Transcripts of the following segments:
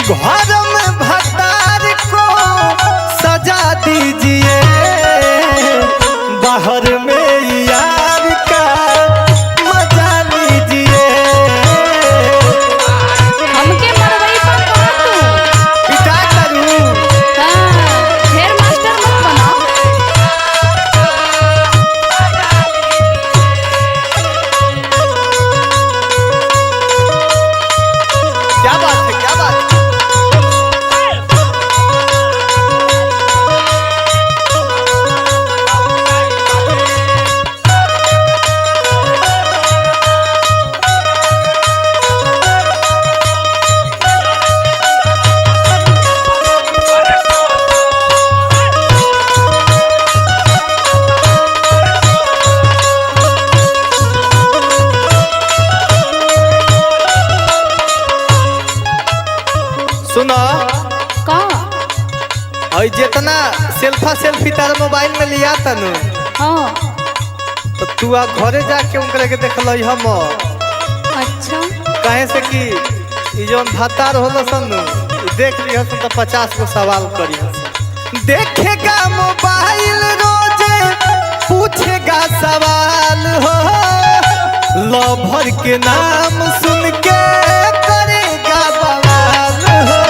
घर में भतार को सजा दीजिए, बाहर में यार का मजा लीजिए। हमके मरवई पर कहा तू पिटा करूं? हाँ, ढेर मास्टर मत बनाओ। क्या बात है, क्या बात है? सुनो, का और जितना सेल्फी तारा मोबाइल में लिया तनु, हाँ तो तू आ घरे जाके उनकरे के देख लई हम। अच्छा कहे से कि ई जौन भतार होला सनु, देख ली हसन तो 50 गो सवाल करी हसन। देखेगा मोबाइल रोजे, पूछेगा सवाल हो, लवर के नाम सुन के करेगा बवाल हो।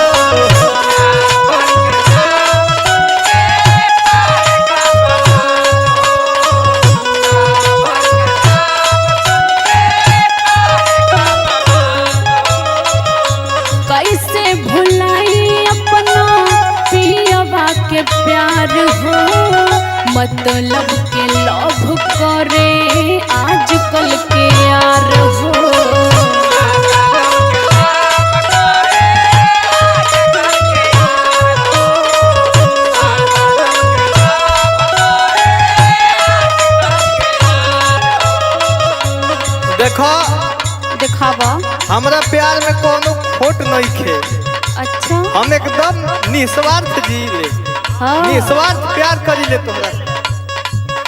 कैसे भुलाई अपना पियवा के प्यार हो, मतलब के लव करे आजकल के यार हो। देखो, दिखावा। हमरा प्यार में कोनो खोट नहीं खे। अच्छा हम एकदम निस्वार्थ जी ले, हाँ निस्वार्थ प्यार करी ले तोहरा।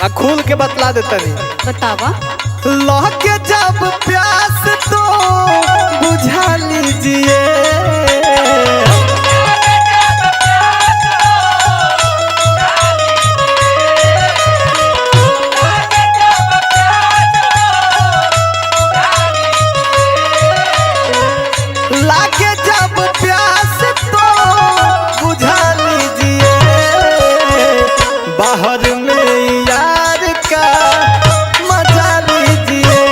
आ खुल के बतला देतनी, बतावा। लहके जब प्यास तो बुझा लीजिए, लागे जब प्यास तो बुझा लीजिए, बाहर में यार का मजा लीजिए।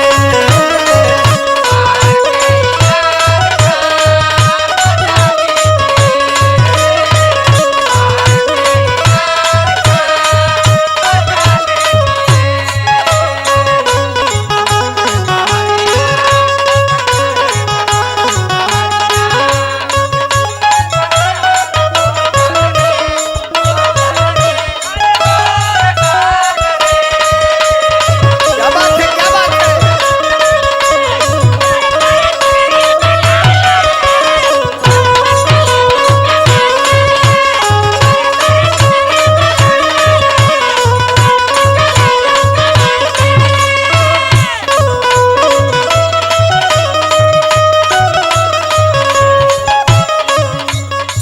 क्या बात है, क्या बात है?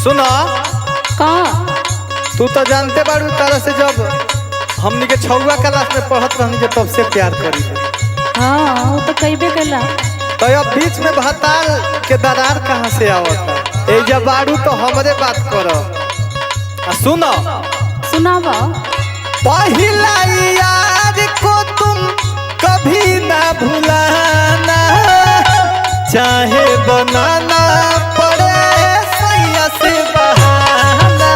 सुनो, का तू तो जानते बाड़ू तारा से जब हमनी के 6वां क्लास में पढ़त रहनी के तब से प्यार करी है। हाँ वो तो कहबे कला। तो अब बीच में भतार के दरार कहाँ से आवता? ए जब बाड़ू तो हमरे बात करो। आ सुनो, सुनावा। पहला यार को तुम कभी ना भुलाना, चाहे बनाना पड़े सैया से बहाना।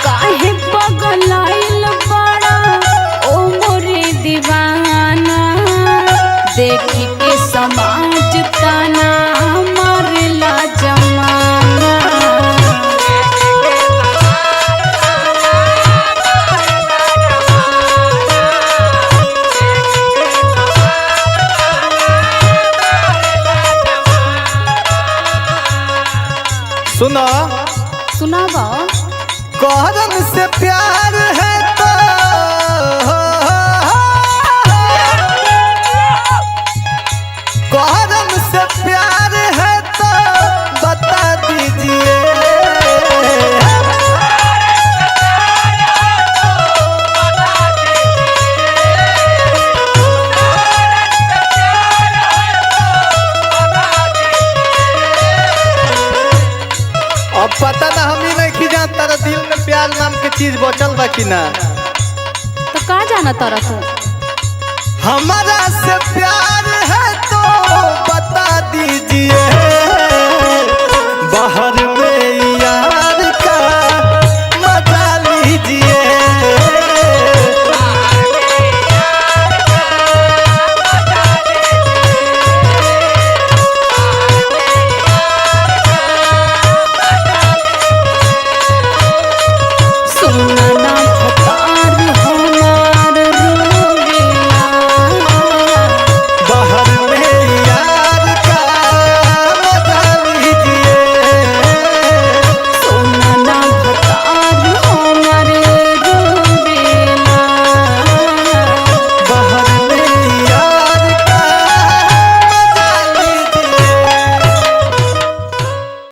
काहे पगलाइल बड़ा ओ मोरे दीवाना, देखी के समाज ताना मारला जमाना। सुनावा। करम से प्यार है तो करम से प्यार है तो बता दीजिए। अब पता ना हम ही नहीं कि जान तारा दिल में प्यार नाम के चीज बचल बा कि ना। तो का जाना तारा तू? हमारा से प्यार है तो बता दीजिए।